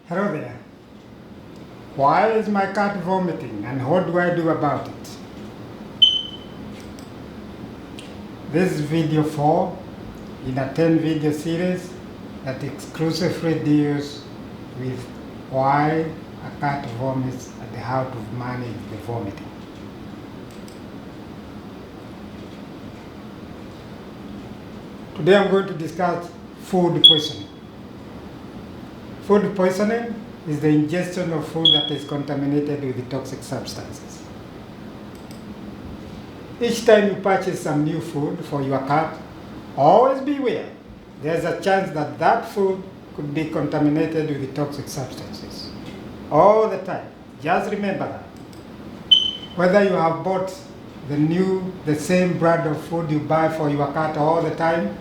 Hello there. Why is my cat vomiting and what do I do about it? This is video 4 in a 10 video series that exclusively deals with why a cat vomits and how to manage the vomiting. Today I'm going to discuss food poisoning. Food poisoning is the ingestion of food that is contaminated with toxic substances. Each time you purchase some new food for your cat, always beware. There's a chance that that food could be contaminated with toxic substances. All the time. Just remember that. Whether you have bought the same brand of food you buy for your cat all the time,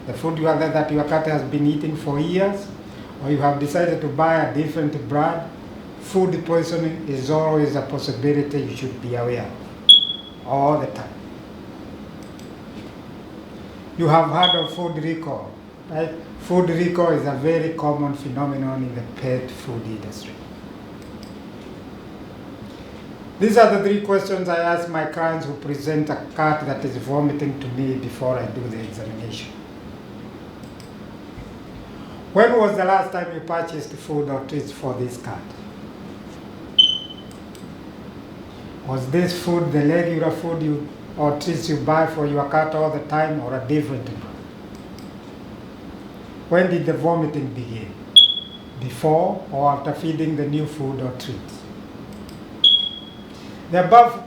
the food that your cat has been eating for years, or you have decided to buy a different brand, food poisoning is always a possibility you should be aware of, all the time. You have heard of food recall, right? Food recall is a very common phenomenon in the pet food industry. These are the 3 questions I ask my clients who present a cat that is vomiting to me before I do the examination. When was the last time you purchased food or treats for this cat? Was this food the regular food or treats you buy for your cat all the time, or a different brand? When did the vomiting begin? Before or after feeding the new food or treats? The above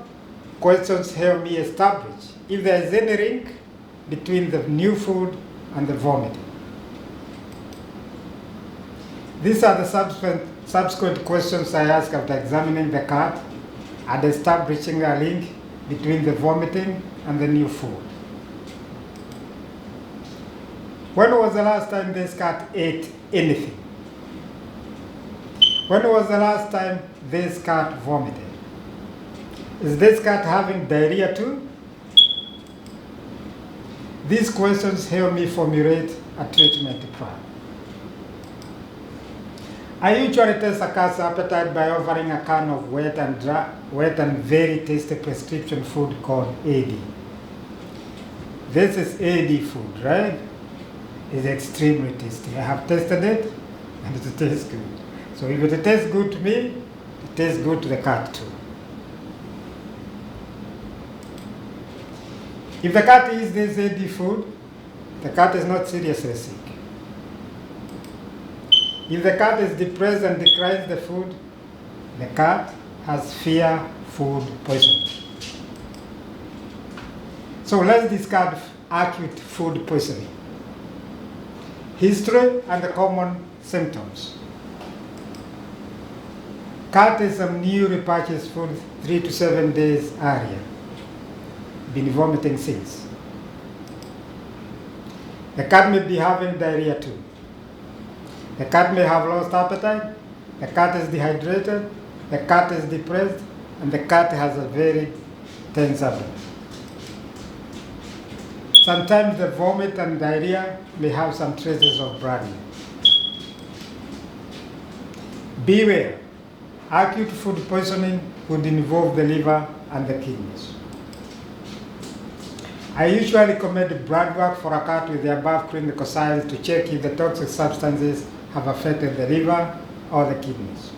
questions help me establish if there is any link between the new food and the vomiting. These are the subsequent questions I ask after examining the cat and establishing a link between the vomiting and the new food. When was the last time this cat ate anything? When was the last time this cat vomited? Is this cat having diarrhea too? These questions help me formulate a treatment plan. I usually test a cat's appetite by offering a can of wet and very tasty prescription food called AD. This is AD food, right? It's extremely tasty. I have tested it and it tastes good. So if it tastes good to me, it tastes good to the cat too. If the cat eats this AD food, the cat is not seriously sick. If the cat is depressed and declines the food, the cat has fear food poisoning. So let's discuss acute food poisoning. History and the common symptoms. Cat is some newly purchased food 3 to 7 days earlier. Been vomiting since. The cat may be having diarrhea too. The cat may have lost appetite, the cat is dehydrated, the cat is depressed, and the cat has a very tense abdomen. Sometimes the vomit and diarrhea may have some traces of branding. Beware, acute food poisoning would involve the liver and the kidneys. I usually recommend blood work for a cat with the above clinical signs to check if the toxic substances have affected the liver or the kidneys.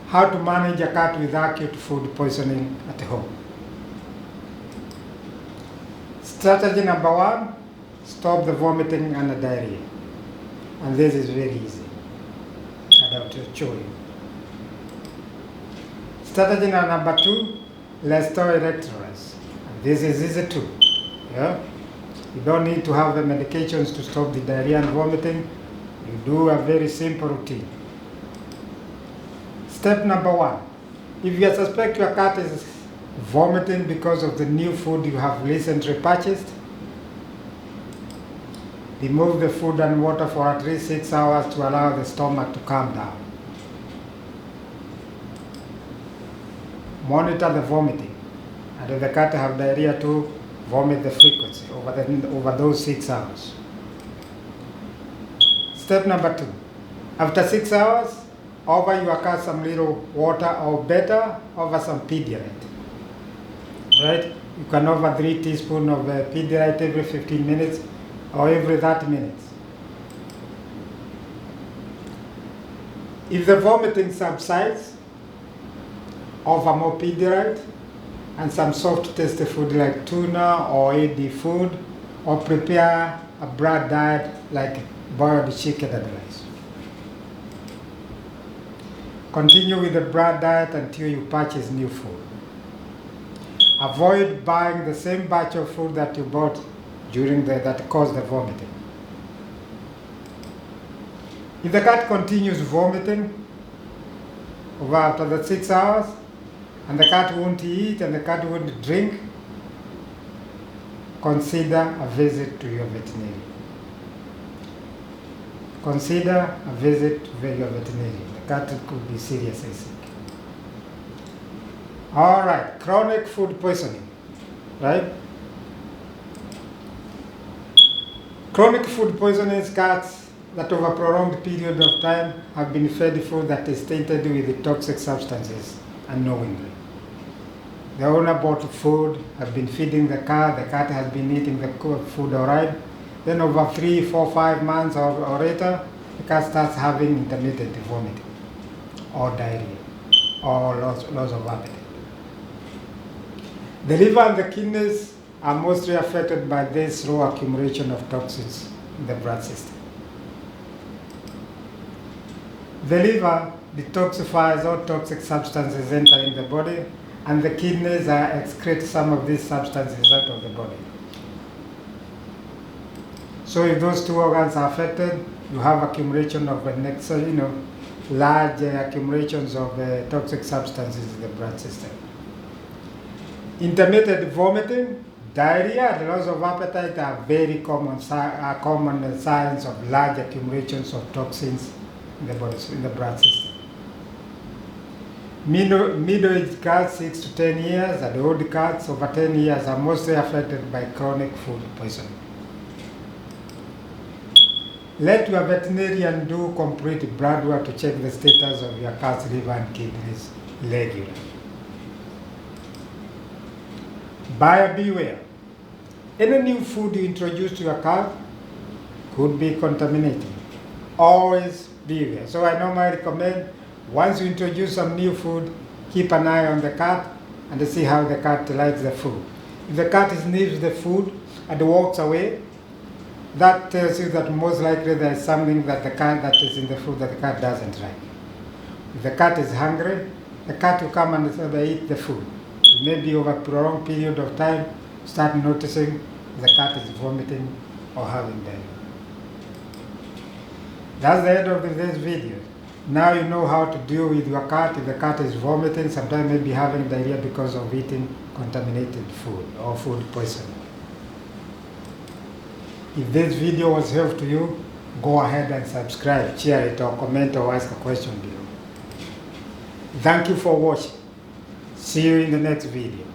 How to manage a cat with acute food poisoning at home. Strategy number 1, stop the vomiting and the diarrhea. And this is very easy. And I'll show you. Strategy number 2, restore electrolytes. And this is easy too. Yeah? You don't need to have the medications to stop the diarrhea and vomiting. You do a very simple routine. Step number 1. If you suspect your cat is vomiting because of the new food you have recently purchased, remove the food and water for at least 6 hours to allow the stomach to calm down. Monitor the vomiting. And if the cat have diarrhea too, vomit the frequency over those 6 hours. Step number 2. After 6 hours, offer your cat some little water, or better, offer some Pedialyte. Right? You can offer 3 teaspoons of Pedialyte every 15 minutes or every 30 minutes. If the vomiting subsides, offer more Pedialyte and some soft tasty food like tuna or AD food, or prepare a broad diet like boiled chicken and rice. Continue with the broad diet until you purchase new food. Avoid buying the same batch of food that you bought that caused the vomiting. If the cat continues vomiting after the 6 hours, and the cat won't eat and the cat won't drink, consider a visit to your veterinarian. Consider a visit to your veterinarian. The cat could be seriously sick. All right, chronic food poisoning, right? Chronic food poisoning is cats that over a prolonged period of time have been fed food that is tainted with toxic substances unknowingly. The owner bought food, has been feeding the cat has been eating the food all right. Then over 3, 4, 5 months or later, the cat starts having intermittent vomiting or diarrhea or loss of appetite. The liver and the kidneys are mostly affected by this slow accumulation of toxins in the blood system. The liver detoxifies all toxic substances entering the body, and the kidneys excrete some of these substances out of the body. So if those 2 organs are affected, you have accumulation of large accumulations of toxic substances in the blood system. Intermittent vomiting, diarrhea, and loss of appetite are very common signs of large accumulations of toxins in the blood system. Middle-aged cats, 6 to 10 years, and old cats over 10 years are mostly affected by chronic food poisoning. Let your veterinarian do complete blood work to check the status of your cat's liver and kidneys regularly. Buyer beware. Any new food you introduce to your cat could be contaminated. Always beware. So I normally recommend, once you introduce some new food, keep an eye on the cat and see how the cat likes the food. If the cat sniffs the food and walks away, that tells you that most likely there is something that is in the food that the cat doesn't like. If the cat is hungry, the cat will come and eat the food. Maybe over a prolonged period of time, start noticing the cat is vomiting or having diarrhea. That's the end of this video. Now you know how to deal with your cat. If the cat is vomiting, sometimes maybe having diarrhea because of eating contaminated food or food poisoning. If this video was helpful to you, go ahead and subscribe, share it, or comment or ask a question below. Thank you for watching. See you in the next video.